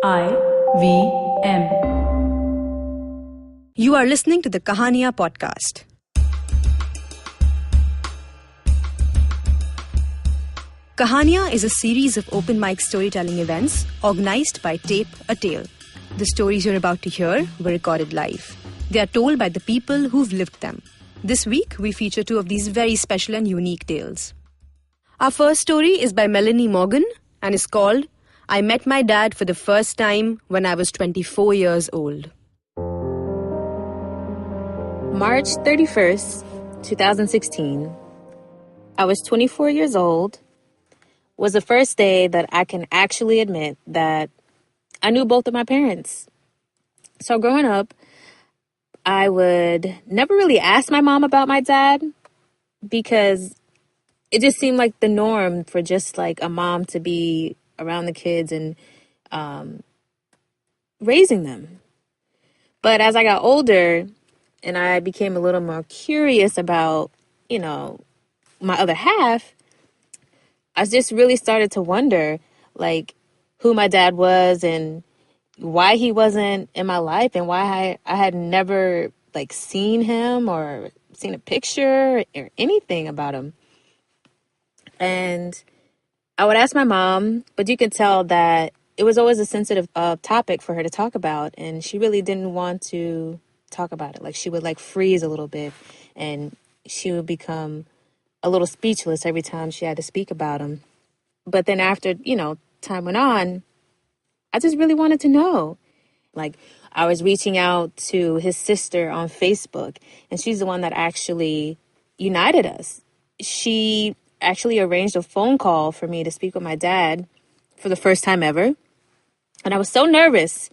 IVM. You are listening to the Kahaaniya podcast. Kahaaniya is a series of open mic storytelling events organized by Tape a Tale. The stories you're about to hear were recorded live. They are told by the people who've lived them. This week, we feature two of these very special and unique tales. Our first story is by Melaine Morgan and is called I Met My Dad for the First Time When I Was 24 Years Old. March 31st, 2016. I was 24 years old. Was the first day that I can actually admit that I knew both of my parents. So growing up, I would never really ask my mom about my dad because it just seemed like the norm for just like a mom to be around the kids and raising them. But as I got older and I became a little more curious about, my other half, I just really started to wonder, like, who my dad was and why he wasn't in my life and why I had never, like, seen him or seen a picture or anything about him. And I would ask my mom, but you could tell that it was always a sensitive topic for her to talk about, and she really didn't want to talk about it. Like, she would, like, freeze a little bit, and she would become a little speechless every time she had to speak about him. But then after, time went on, I just really wanted to know. Like, I was reaching out to his sister on Facebook, and she's the one that actually united us. She actually arranged a phone call for me to speak with my dad for the first time ever. And I was so nervous.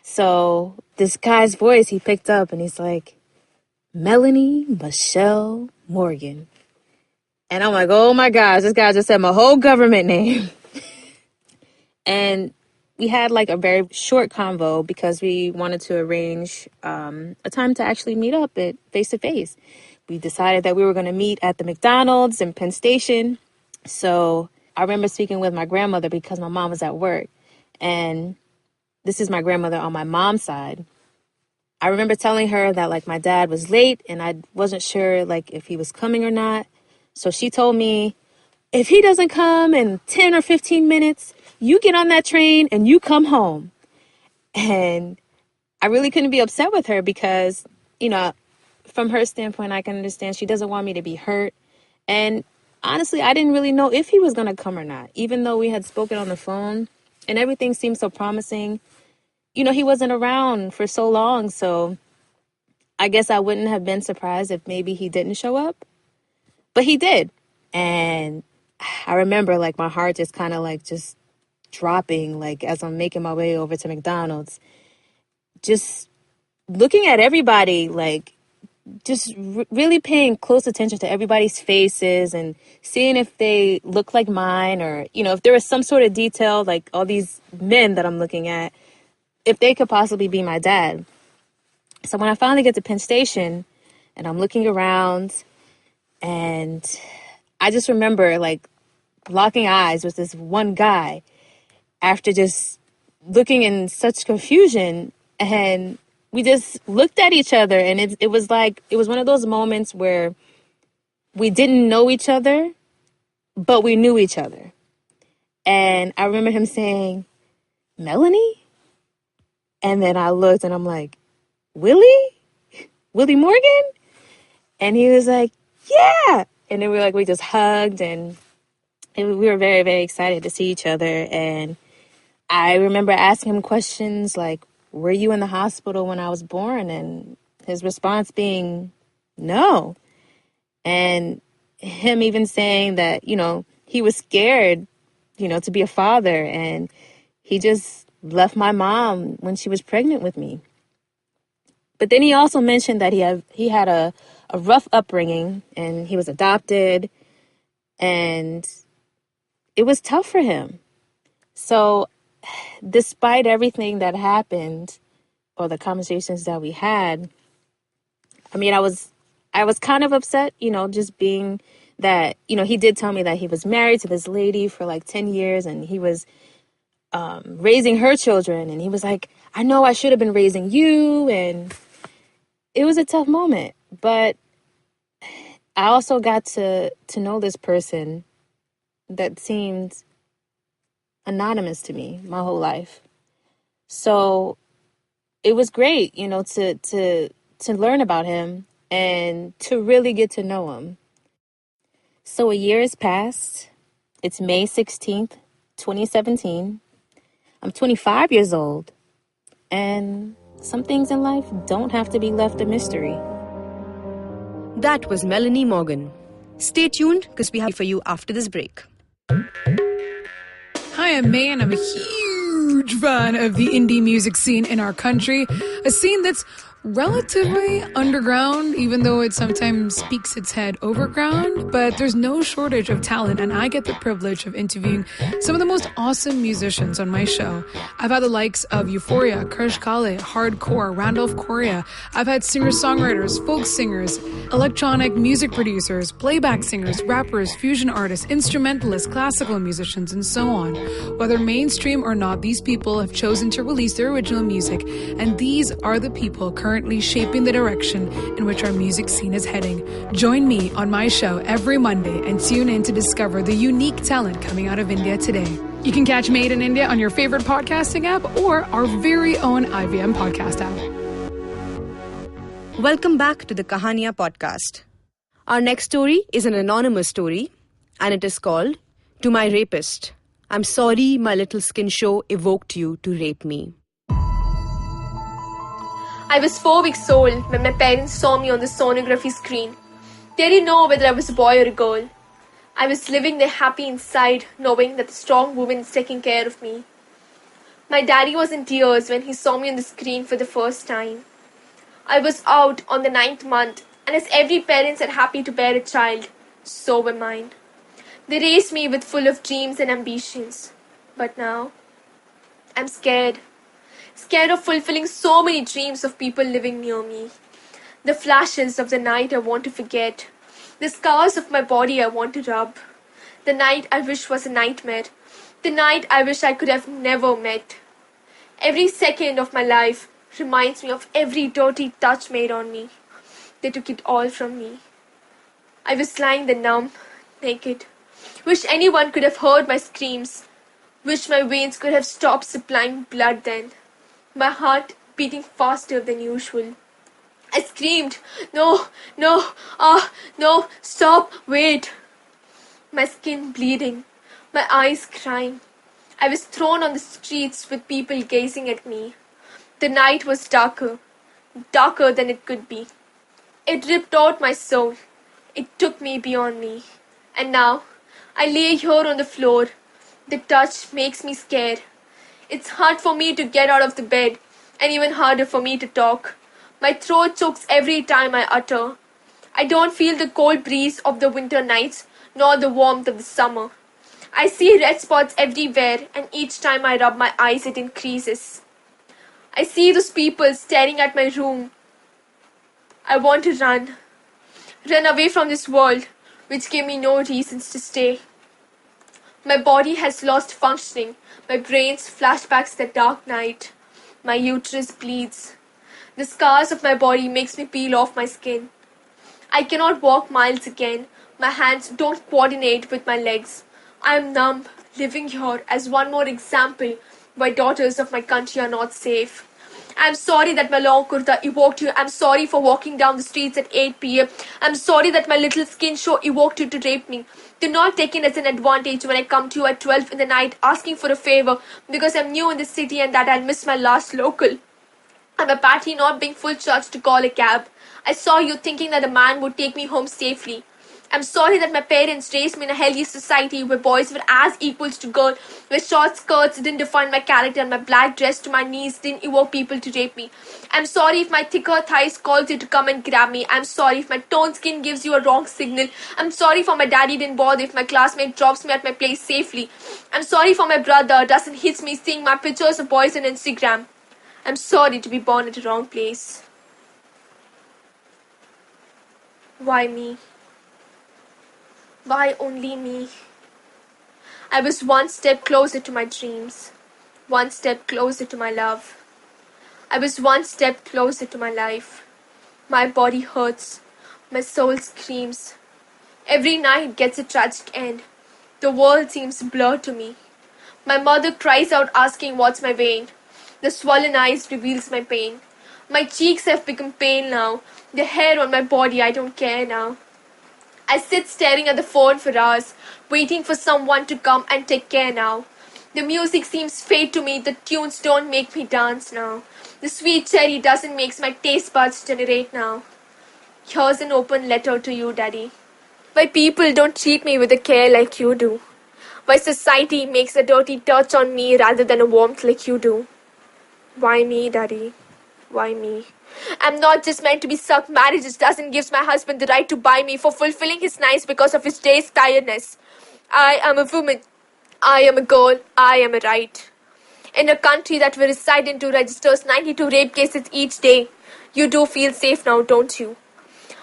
So this guy's voice, he picked up and he's like, Melanie Michelle Morgan. And I'm like, oh my gosh, this guy just said my whole government name. And we had like a very short convo because we wanted to arrange a time to actually meet up face to face. We decided that we were going to meet at the McDonald's in Penn Station. So I remember speaking with my grandmother because my mom was at work. And this is my grandmother on my mom's side. I remember telling her that like my dad was late and I wasn't sure like if he was coming or not. So she told me, if he doesn't come in 10 or 15 minutes, you get on that train and you come home. And I really couldn't be upset with her because, from her standpoint, I can understand she doesn't want me to be hurt. And honestly, I didn't really know if he was going to come or not, even though we had spoken on the phone and everything seemed so promising. He wasn't around for so long. So I guess I wouldn't have been surprised if maybe he didn't show up. But he did. And I remember like my heart just kind of like just dropping, like as I'm making my way over to McDonald's, just looking at everybody, like just really paying close attention to everybody's faces and seeing if they look like mine or, if there was some sort of detail, like all these men that I'm looking at, if they could possibly be my dad. So when I finally get to Penn Station and I'm looking around and I just remember like locking eyes with this one guy after just looking in such confusion, and we just looked at each other, and it was one of those moments where we didn't know each other, but we knew each other. And I remember him saying, Melanie? And then I looked and I'm like, Willie Morgan? And he was like, yeah. And then we just hugged and we were very, very excited to see each other. And I remember asking him questions like, were you in the hospital when I was born? And his response being, no. And him even saying that, he was scared, to be a father. And he just left my mom when she was pregnant with me. But then he also mentioned that he had a rough upbringing and he was adopted and it was tough for him. So despite everything that happened or the conversations that we had, I was kind of upset, just being that, he did tell me that he was married to this lady for like 10 years and he was raising her children. And he was like, I know I should have been raising you. And it was a tough moment. But I also got to know this person that seemed anonymous to me my whole life. So it was great, to learn about him and to really get to know him. So a year has passed. It's May 16th, 2017. I'm 25 years old. And some things in life don't have to be left a mystery. That was Melaine Morgan. Stay tuned because we have for you after this break. Hi, I'm May, and I'm a huge fan of the indie music scene in our country. A scene that's relatively underground, even though it sometimes peeks its head overground. But there's no shortage of talent, and I get the privilege of interviewing some of the most awesome musicians on my show. I've had the likes of Euphoria, Krish Kale, Hardcore, Randolph Correa. I've had singer-songwriters, folk singers, electronic music producers, playback singers, rappers, fusion artists, instrumentalists, classical musicians, and so on. Whether mainstream or not, these people have chosen to release their original music, and these are the people currently shaping the direction in which our music scene is heading. Join me on my show every Monday and tune in to discover the unique talent coming out of India today. You can catch Made in India on your favorite podcasting app or our very own IVM podcast app. Welcome back to the Kahaaniya podcast. Our next story is an anonymous story, and it is called To My Rapist. I'm sorry my little skin show evoked you to rape me. I was 4 weeks old when my parents saw me on the sonography screen. They didn't know whether I was a boy or a girl. I was living there happy inside, knowing that the strong woman is taking care of me. My daddy was in tears when he saw me on the screen for the first time. I was out on the 9th month, and as every parent is happy to bear a child, so were mine. They raised me with full of dreams and ambitions. But now, I'm scared. Scared of fulfilling so many dreams of people living near me. The flashes of the night I want to forget. The scars of my body I want to rub. The night I wish was a nightmare. The night I wish I could have never met. Every second of my life reminds me of every dirty touch made on me. They took it all from me. I was lying there numb, naked. Wish anyone could have heard my screams. Wish my veins could have stopped supplying blood then. My heart beating faster than usual. I screamed, no, no, no, stop, wait. My skin bleeding, my eyes crying. I was thrown on the streets with people gazing at me. The night was darker, darker than it could be. It ripped out my soul. It took me beyond me. And now, I lay here on the floor. The touch makes me scared. It's hard for me to get out of the bed, and even harder for me to talk. My throat chokes every time I utter. I don't feel the cold breeze of the winter nights, nor the warmth of the summer. I see red spots everywhere, and each time I rub my eyes it increases. I see those people staring at my room. I want to run. Run away from this world, which gave me no reasons to stay. My body has lost functioning. My brain's flashbacks the dark night. My uterus bleeds. The scars of my body makes me peel off my skin. I cannot walk miles again. My hands don't coordinate with my legs. I am numb, living here as one more example why daughters of my country are not safe. I'm sorry that my long kurta evoked you. I'm sorry for walking down the streets at 8 p.m. I'm sorry that my little skin show evoked you to rape me. Do not take it as an advantage when I come to you at 12 in the night asking for a favor because I'm new in the city and that I'll miss my last local. I'm apparently not being full charged to call a cab. I saw you thinking that a man would take me home safely. I'm sorry that my parents raised me in a healthy society where boys were as equals to girls, where short skirts didn't define my character and my black dress to my knees didn't evoke people to rape me. I'm sorry if my thicker thighs calls you to come and grab me. I'm sorry if my toned skin gives you a wrong signal. I'm sorry for my daddy didn't bother if my classmate drops me at my place safely. I'm sorry for my brother doesn't hit me seeing my pictures of boys on Instagram. I'm sorry to be born at the wrong place. Why me? Why only me? I was one step closer to my dreams. one step closer to my love. I was one step closer to my life. My body hurts. My soul screams. Every night gets a tragic end. The world seems blurred to me. My mother cries out asking what's my vein. The swollen eyes reveals my pain. My cheeks have become pale now. The hair on my body, I don't care now. I sit staring at the phone for hours, waiting for someone to come and take care now. The music seems fade to me, the tunes don't make me dance now. The sweet cherry doesn't make my taste buds generate now. Here's an open letter to you, Daddy. Why people don't treat me with a care like you do. Why society makes a dirty touch on me rather than a warmth like you do. Why me, Daddy? Why me? I'm not just meant to be sucked. Marriage just doesn't give my husband the right to buy me for fulfilling his nights because of his day's tiredness. I am a woman. I am a girl. I am a right. In a country that we reside into registers 92 rape cases each day, you do feel safe now, don't you?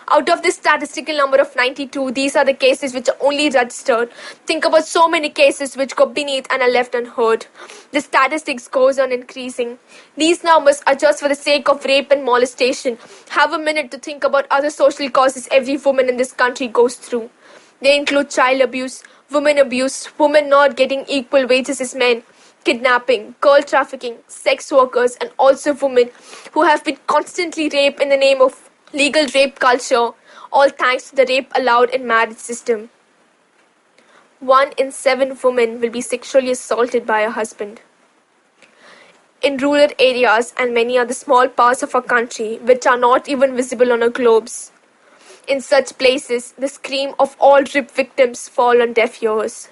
Out of this statistical number of 92, these are the cases which are only registered. Think about so many cases which go beneath and are left unheard. The statistics goes on increasing. These numbers are just for the sake of rape and molestation. Have a minute to think about other social causes every woman in this country goes through. They include child abuse, women not getting equal wages as men, kidnapping, girl trafficking, sex workers, and also women who have been constantly raped in the name of legal rape culture, all thanks to the rape allowed in marriage system. 1 in 7 women will be sexually assaulted by a husband. In rural areas and many other small parts of our country which are not even visible on our globes, in such places, the scream of all rape victims fall on deaf ears.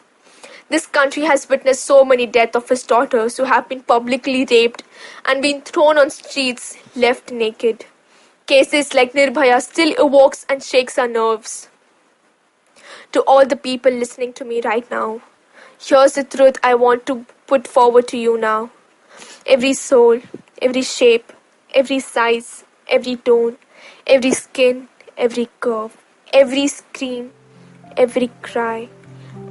This country has witnessed so many deaths of its daughters who have been publicly raped and been thrown on streets, left naked. Cases like Nirbhaya still evokes and shakes our nerves. To all the people listening to me right now, here's the truth I want to put forward to you now. Every soul, every shape, every size, every tone, every skin, every curve, every scream, every cry,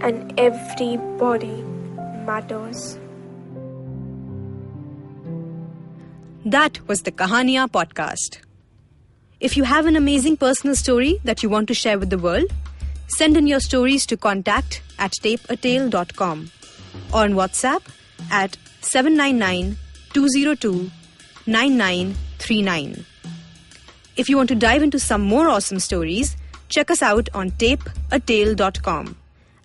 and every body matters. That was the Kahaaniya podcast. If you have an amazing personal story that you want to share with the world, send in your stories to contact@tapeatale.com or on WhatsApp at 799-202-9939. If you want to dive into some more awesome stories, check us out on tapeatale.com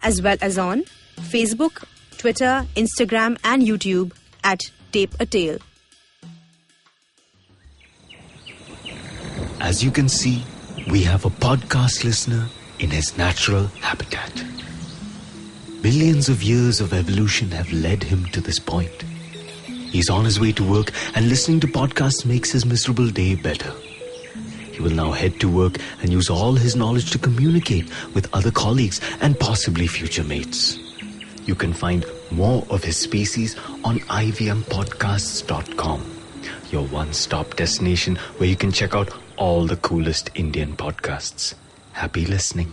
as well as on Facebook, Twitter, Instagram and YouTube at tapeatale. As you can see, we have a podcast listener in his natural habitat. Billions of years of evolution have led him to this point. He's on his way to work and listening to podcasts makes his miserable day better. He will now head to work and use all his knowledge to communicate with other colleagues and possibly future mates. You can find more of his species on ivmpodcasts.com, your one-stop destination where you can check out all the coolest Indian podcasts. Happy listening.